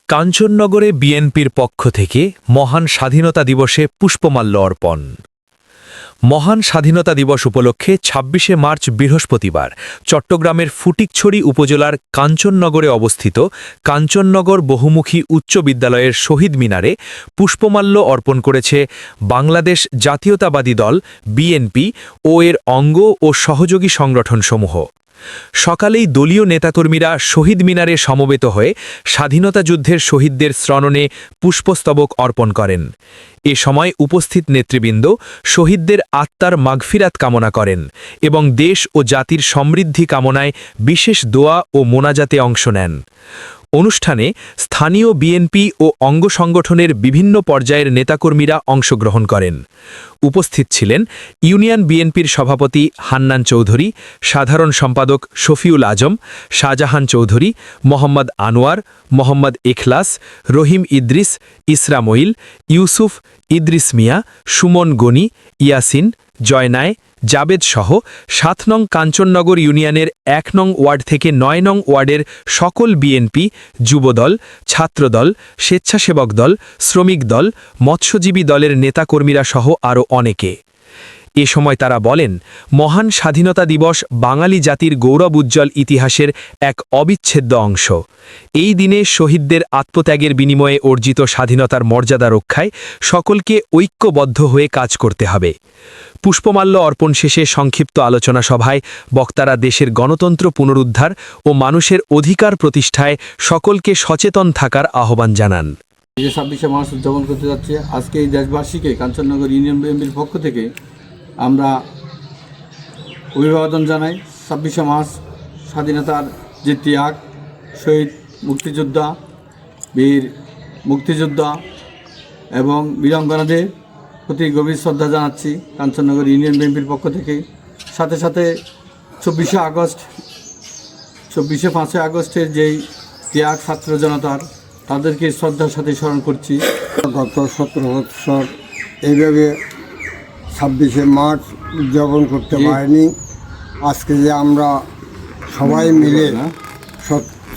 কাঞ্চননগরে বিএনপির পক্ষ থেকে মহান স্বাধীনতা দিবসে পুষ্পমাল্য অর্পণ। মহান স্বাধীনতা দিবস উপলক্ষে ২৬শে মার্চ বৃহস্পতিবার চট্টগ্রামের ফটিকছড়ি উপজেলার কাঞ্চননগরে অবস্থিত কাঞ্চননগর বহুমুখী উচ্চ বিদ্যালয়ের শহীদ মিনারে পুষ্পমাল্য অর্পণ করেছে বাংলাদেশ জাতীয়তাবাদী দল বিএনপি ও এর অঙ্গ ও সহযোগী সংগঠনসমূহ। সকালেই দলীয় নেতাকর্মীরা শহীদ মিনারে সমবেত হয়ে স্বাধীনতা যুদ্ধের শহীদদের স্মরণে পুষ্পস্তবক অর্পণ করেন। এ সময় উপস্থিত নেতৃবৃন্দ শহীদদের আত্মার মাগফিরাত কামনা করেন এবং দেশ ও জাতির সমৃদ্ধি কামনায় বিশেষ দোয়া ও মোনাজাতে অংশ নেন। অনুষ্ঠানে স্থানীয় বিএনপি ও অঙ্গ সংগঠনের বিভিন্ন পর্যায়ের নেতাকর্মীরা অংশগ্রহণ করেন। উপস্থিত ছিলেন ইউনিয়ন বিএনপির সভাপতি হান্নান চৌধুরী, সাধারণ সম্পাদক শফিউল আজম, শাহজাহান চৌধুরী, মোহাম্মদ আনোয়ার, মোহাম্মদ ইখলাস, রহিম ইদ্রিস, ইসরা মঈল, ইউসুফ, ইদ্রিস মিয়া, সুমন গনি, ইয়াসিন, জয়নায়, জাবেদ সহ ৭ নং কাঞ্চননগর ইউনিয়নের ১ নং ওয়ার্ড থেকে ৯ নং ওয়ার্ডের সকল বিএনপি, যুবদল, ছাত্রদল, স্বেচ্ছাসেবক দল, শ্রমিক দল, মৎস্যজীবী দলের নেতাকর্মীরা সহ আরও অনেকে। এ সময় তারা বলেন, মহান স্বাধীনতা দিবস বাঙালি জাতির গৌরবোজ্জ্বল ইতিহাসের এক অবিচ্ছেদ্য অংশ। এই দিনে শহীদদের আত্মত্যাগের বিনিময়ে অর্জিত স্বাধীনতার মর্যাদা রক্ষায় সকলকে ঐক্যবদ্ধ হয়ে কাজ করতে হবে। পুষ্পমাল্য অর্পণ শেষে সংক্ষিপ্ত আলোচনা সভায় বক্তারা দেশের গণতন্ত্র পুনরুদ্ধার ও মানুষের অধিকার প্রতিষ্ঠায় সকলকে সচেতন থাকার আহ্বান জানান। ২৬শে মার্চ উদযাপন করতে যাচ্ছে। আজকে এই দেশবাসীকে কাঞ্চননগর ইউনিয়ন বিএনপির পক্ষ থেকে আমরা অভিবাদন জানাই। ২৬শে মার্চ স্বাধীনতার যে ত্যাগ, শহীদ মুক্তিযোদ্ধা, বীর মুক্তিযোদ্ধা এবং বীরাঙ্গনাদের প্রতি গভীর শ্রদ্ধা জানাচ্ছি কাঞ্চননগর ইউনিয়ন বিএনপির পক্ষ থেকে। সাথে সাথে ২৫শে আগস্টের যেই ত্যাগ ছাত্র জনতার, তাদেরকে শ্রদ্ধার সাথে স্মরণ করছি। গত ১৭ বছর এইভাবে ২৬শে মার্চ উদযাপন করতে পারিনি। আজকে যে আমরা সবাই মিলে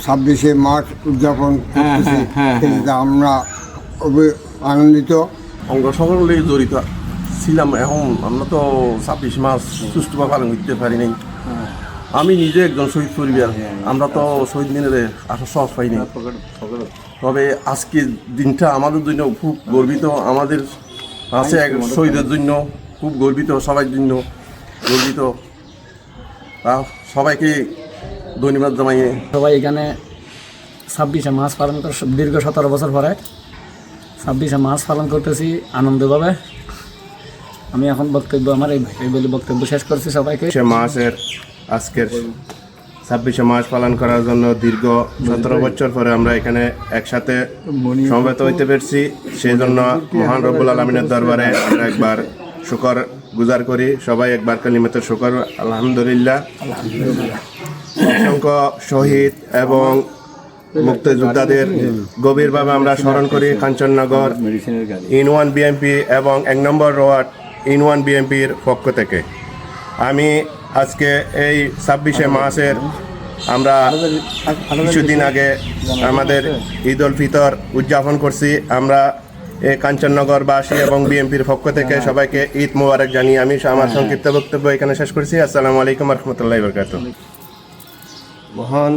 ২৬শে মার্চ উদযাপন করতেছি, আমরা আনন্দিত। অঙ্গ সংগঠনে জড়িত ছিলাম। এখন আমরা তো ২৬ মার্চ সুষ্ঠুভাবে পালন করতে পারি নাই। আমি নিজে একজন শহীদ পরিবার, আমরা তো শহীদ মিনারে আসা সহজ পাইনি। তবে আজকের দিনটা আমাদের জন্য খুব গর্বিত, আমাদের আছে এক শহীদের জন্য খুব গর্বিত, সবার জন্য গর্বিত। সবাইকে ধন্যবাদ জানাই। সবাই এখানে ২৬শে মার্চ পালন করে দীর্ঘ ১৭ বছর পরে ২৬শে মার্চ পালন করতেছি আনন্দভাবে। আমি এখন আমার এই বলে বক্তব্য শেষ করছি। সবাইকে মার্চের আজকের ২৬শে মার্চ পালন করার জন্য দীর্ঘ ১৭ বছর পরে আমরা এখানে একসাথে সমবেত হইতে পেরেছি। সেই জন্য মহান রব্বুল আলমিনের দরবারে আমরা একবার শুকর গুজার করি। সবাই একবার কালিমাতুর শুকর আলহামদুলিল্লাহ। অসংখ্য শহীদ এবং মুক্তিযোদ্ধাদের গভীরভাবে আমরা স্মরণ করি কাঞ্চননগর ইউনিয়ন বিএনপি এবং ১ নম্বর ওয়ার্ড ইউনিয়ন বিএনপির পক্ষ থেকে। আমি আজকে এই ২৬শে মার্চের আমরা কিছুদিন আগে আমাদের ঈদ উল ফিতর উদযাপন করছি। আমরা এই কাঞ্চননগরবাসী এবং বিএনপির পক্ষ থেকে সবাইকে ঈদ মোবারক জানিয়ে আমি আমার সংক্ষিপ্ত বক্তব্য এখানে শেষ করছি। আসসালামু আলাইকুম রহমতুল্লাহি ওয়া বারাকাতুহু। মহান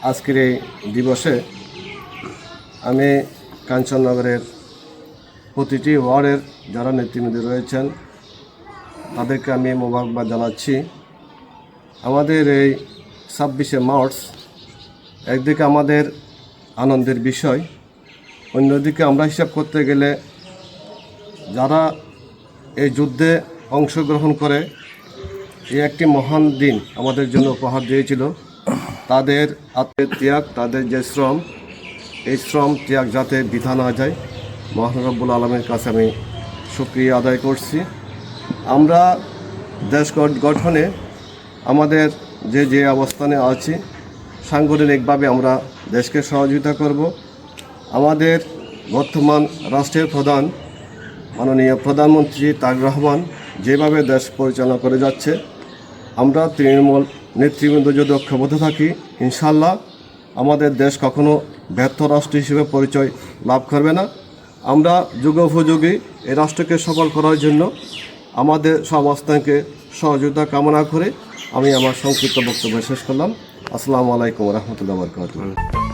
আজকের এই দিবসে আমি কাঞ্চননগরের প্রতিটি ওয়ার্ডের যারা নেতৃবৃন্দ রয়েছেন তাদেরকে আমি মোবারকবাদ জানাচ্ছি। আমাদের এই ২৬শে মার্চ একদিকে আমাদের আনন্দের বিষয়, অন্যদিকে আমরা হিসাব করতে গেলে যারা এই যুদ্ধে অংশগ্রহণ করে এই একটি মহান দিন আমাদের জন্য উপহার দিয়েছিল, তাদের আত্মের ত্যাগ, তাদের যে শ্রম, এই শ্রম ত্যাগ যাতে বৃথা না যায়, মহান রব্বুল আলমের কাছে আমি শুকরিয়া আদায় করছি। আমরা দেশ গঠনে আমাদের যে অবস্থানে আছি, সাংগঠনিকভাবে আমরা দেশকে সহযোগিতা করব। আমাদের বর্তমান রাষ্ট্রের প্রধান মাননীয় প্রধানমন্ত্রী তারেক রহমান যেভাবে দেশ পরিচালনা করে যাচ্ছে, আমরা তৃণমূল নেতৃবৃন্দ যদি ঐক্যবদ্ধ থাকি, ইনশাল্লাহ আমাদের দেশ কখনো ব্যর্থ রাষ্ট্র হিসেবে পরিচয় লাভ করবে না। আমরা যুগোপযোগী এই রাষ্ট্রকে সফল করার জন্য আমাদের সমাজকে সহযোগিতা কামনা করে আমি আমার সংক্ষিপ্ত বক্তব্য শেষ করলাম। আসসালামু আলাইকুম রহমতুল্লাহ বরকাতুহ।